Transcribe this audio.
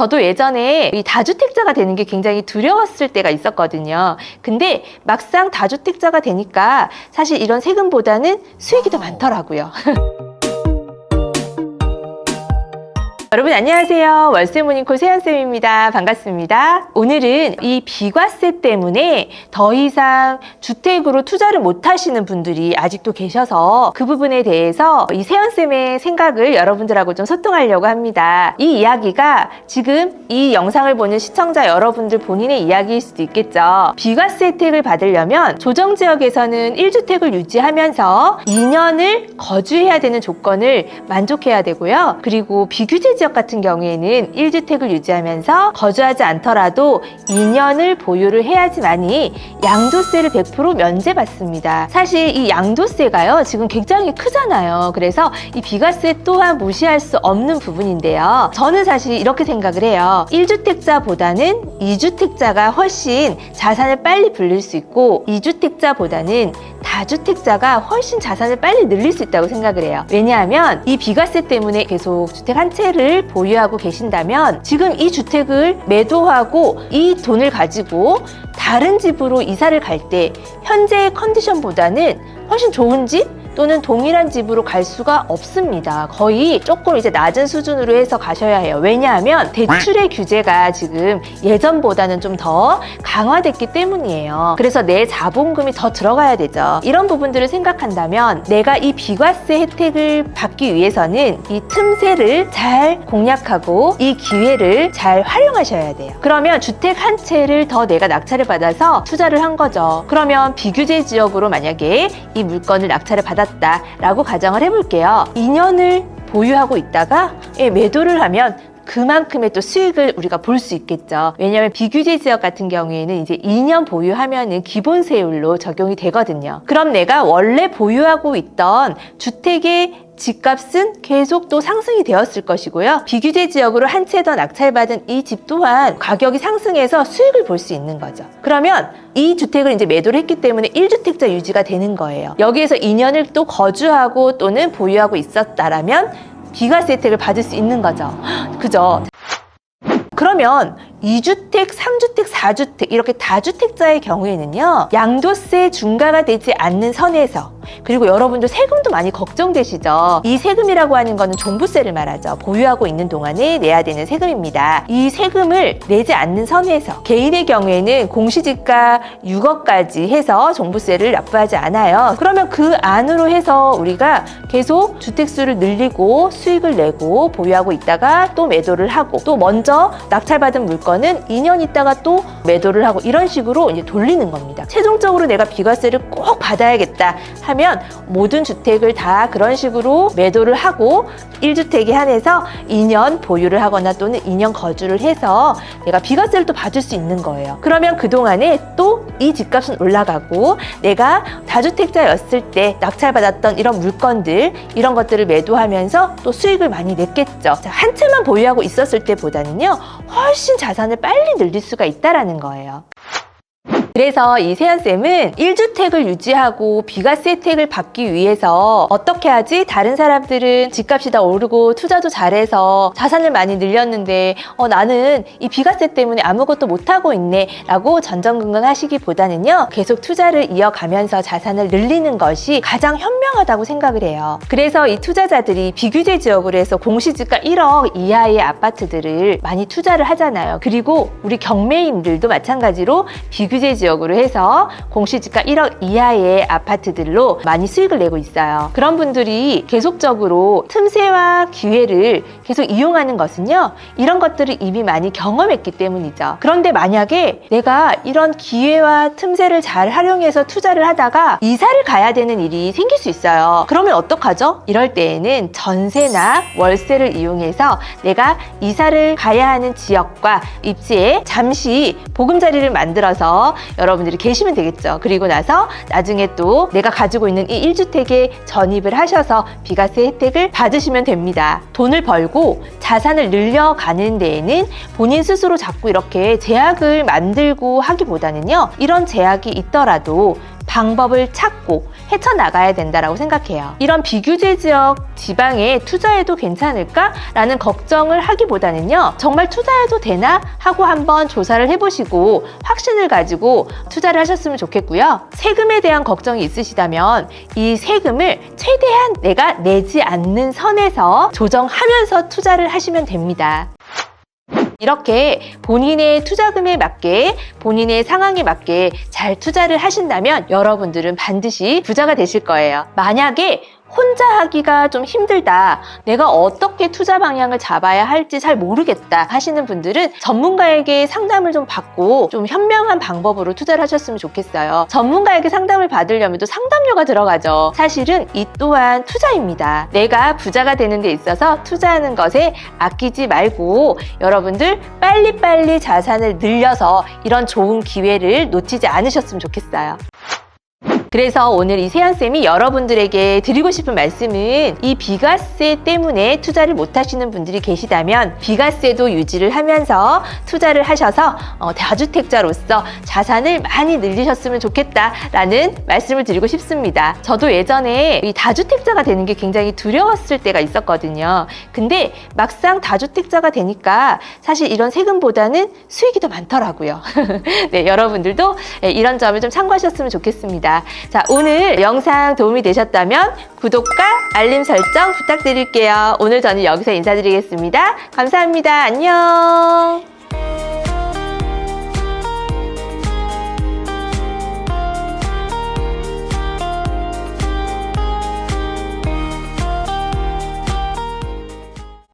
저도 예전에 이 다주택자가 되는 게 굉장히 두려웠을 때가 있었거든요. 근데 막상 다주택자가 되니까 사실 이런 세금보다는 수익이 더 많더라고요. 여러분 안녕하세요. 월세 모닝콜 세연쌤입니다. 반갑습니다. 오늘은 이 비과세 때문에 더 이상 주택으로 투자를 못 하시는 분들이 아직도 계셔서 그 부분에 대해서 이 세연쌤의 생각을 여러분들하고 좀 소통하려고 합니다. 이 이야기가 지금 이 영상을 보는 시청자 여러분들 본인의 이야기일 수도 있겠죠. 비과세 혜택을 받으려면 조정지역에서는 1주택을 유지하면서 2년을 거주해야 되는 조건을 만족해야 되고요. 그리고 비규제 지역 같은 경우에는 1주택을 유지하면서 거주하지 않더라도 2년을 보유를 해야지만이 양도세를 100% 면제받습니다. 사실 이 양도세가요 지금 굉장히 크잖아요. 그래서 이 비과세 또한 무시할 수 없는 부분인데요. 저는 사실 이렇게 생각을 해요. 1주택자보다는 2주택자가 훨씬 자산을 빨리 불릴 수 있고 2주택자보다는 다주택자가 훨씬 자산을 빨리 늘릴 수 있다고 생각을 해요. 왜냐하면 이 비과세 때문에 계속 주택 한 채를 보유하고 계신다면 지금 이 주택을 매도하고 이 돈을 가지고 다른 집으로 이사를 갈 때 현재의 컨디션보다는 훨씬 좋은 집 또는 동일한 집으로 갈 수가 없습니다. 거의 조금 이제 낮은 수준으로 해서 가셔야 해요. 왜냐하면 대출의 규제가 지금 예전보다는 좀 더 강화됐기 때문이에요. 그래서 내 자본금이 더 들어가야 되죠. 이런 부분들을 생각한다면 내가 이 비과세 혜택을 받기 위해서는 이 틈새를 잘 공략하고 이 기회를 잘 활용하셔야 돼요. 그러면 주택 한 채를 더 내가 낙찰을 받아서 투자를 한 거죠. 그러면 비규제 지역으로 만약에 이 물건을 낙찰을 받았다라고 가정을 해볼게요. 2년을 보유하고 있다가 매도를 하면 그만큼의 또 수익을 우리가 볼 수 있겠죠. 왜냐하면 비규제 지역 같은 경우에는 이제 2년 보유하면은 기본세율로 적용이 되거든요. 그럼 내가 원래 보유하고 있던 주택의 집값은 계속 또 상승이 되었을 것이고요. 비규제 지역으로 한 채 더 낙찰받은 이 집 또한 가격이 상승해서 수익을 볼 수 있는 거죠. 그러면 이 주택을 이제 매도를 했기 때문에 1주택자 유지가 되는 거예요. 여기에서 2년을 또 거주하고 또는 보유하고 있었다라면 비과세 혜택을 받을 수 있는 거죠. 그죠? 그러면 2주택, 3주택, 4주택 이렇게 다주택자의 경우에는요. 양도세 중과가 되지 않는 선에서 그리고 여러분들 세금도 많이 걱정되시죠. 이 세금이라고 하는 거는 종부세를 말하죠. 보유하고 있는 동안에 내야 되는 세금입니다. 이 세금을 내지 않는 선에서 개인의 경우에는 공시지가 6억까지 해서 종부세를 납부하지 않아요. 그러면 그 안으로 해서 우리가 계속 주택수를 늘리고 수익을 내고 보유하고 있다가 또 매도를 하고 또 먼저 낙찰받은 물건은 2년 있다가 또 매도를 하고 이런 식으로 이제 돌리는 겁니다. 최종적으로 내가 비과세를 꼭 받아야겠다 하면 모든 주택을 다 그런 식으로 매도를 하고 1주택에 한해서 2년 보유를 하거나 또는 2년 거주를 해서 내가 비과세를 또 받을 수 있는 거예요. 그러면 그동안에 또 이 집값은 올라가고 내가 다주택자였을 때 낙찰받았던 이런 물건들 이런 것들을 매도하면서 또 수익을 많이 냈겠죠. 한 채만 보유하고 있었을 때보다는요 훨씬 자산을 빨리 늘릴 수가 있다라는 거예요. 그래서 이 세연쌤은 1주택을 유지하고 비과세 혜택을 받기 위해서 어떻게 하지? 다른 사람들은 집값이 다 오르고 투자도 잘해서 자산을 많이 늘렸는데 나는 이 비과세 때문에 아무것도 못하고 있네 라고 전전긍긍 하시기보다는요 계속 투자를 이어가면서 자산을 늘리는 것이 가장 현명하다고 생각을 해요. 그래서 이 투자자들이 비규제 지역으로 해서 공시지가 1억 이하의 아파트들을 많이 투자를 하잖아요. 그리고 우리 경매인들도 마찬가지로 비규제 지역으로 해서 공시지가 1억 이하의 아파트들로 많이 수익을 내고 있어요. 그런 분들이 계속적으로 틈새와 기회를 계속 이용하는 것은요 이런 것들을 이미 많이 경험했기 때문이죠. 그런데 만약에 내가 이런 기회와 틈새를 잘 활용해서 투자를 하다가 이사를 가야 되는 일이 생길 수 있어요. 그러면 어떡하죠? 이럴 때에는 전세나 월세를 이용해서 내가 이사를 가야 하는 지역과 입지에 잠시 보금자리를 만들어서 여러분들이 계시면 되겠죠. 그리고 나서 나중에 또 내가 가지고 있는 이 1주택에 전입을 하셔서 비과세 혜택을 받으시면 됩니다. 돈을 벌고 자산을 늘려가는 데에는 본인 스스로 자꾸 이렇게 제약을 만들고 하기보다는요 이런 제약이 있더라도 방법을 찾고 헤쳐나가야 된다고 생각해요. 이런 비규제 지역 지방에 투자해도 괜찮을까라는 걱정을 하기보다는요, 정말 투자해도 되나 하고 한번 조사를 해보시고 확신을 가지고 투자를 하셨으면 좋겠고요. 세금에 대한 걱정이 있으시다면 이 세금을 최대한 내가 내지 않는 선에서 조정하면서 투자를 하시면 됩니다. 이렇게 본인의 투자금에 맞게, 본인의 상황에 맞게 잘 투자를 하신다면 여러분들은 반드시 부자가 되실 거예요. 만약에 혼자 하기가 좀 힘들다, 내가 어떻게 투자 방향을 잡아야 할지 잘 모르겠다 하시는 분들은 전문가에게 상담을 좀 받고 좀 현명한 방법으로 투자를 하셨으면 좋겠어요. 전문가에게 상담을 받으려면 또 상담료가 들어가죠. 사실은 이 또한 투자입니다. 내가 부자가 되는 데 있어서 투자하는 것에 아끼지 말고 여러분들 빨리빨리 자산을 늘려서 이런 좋은 기회를 놓치지 않으셨으면 좋겠어요. 그래서 오늘 이 세연쌤이 여러분들에게 드리고 싶은 말씀은, 이 비과세 때문에 투자를 못 하시는 분들이 계시다면 비과세도 유지를 하면서 투자를 하셔서 다주택자로서 자산을 많이 늘리셨으면 좋겠다라는 말씀을 드리고 싶습니다. 저도 예전에 이 다주택자가 되는 게 굉장히 두려웠을 때가 있었거든요. 근데 막상 다주택자가 되니까 사실 이런 세금보다는 수익이 더 많더라고요. 네, 여러분들도 이런 점을 좀 참고하셨으면 좋겠습니다. 자, 오늘 영상 도움이 되셨다면 구독과 알림 설정 부탁드릴게요. 오늘 저는 여기서 인사드리겠습니다. 감사합니다. 안녕.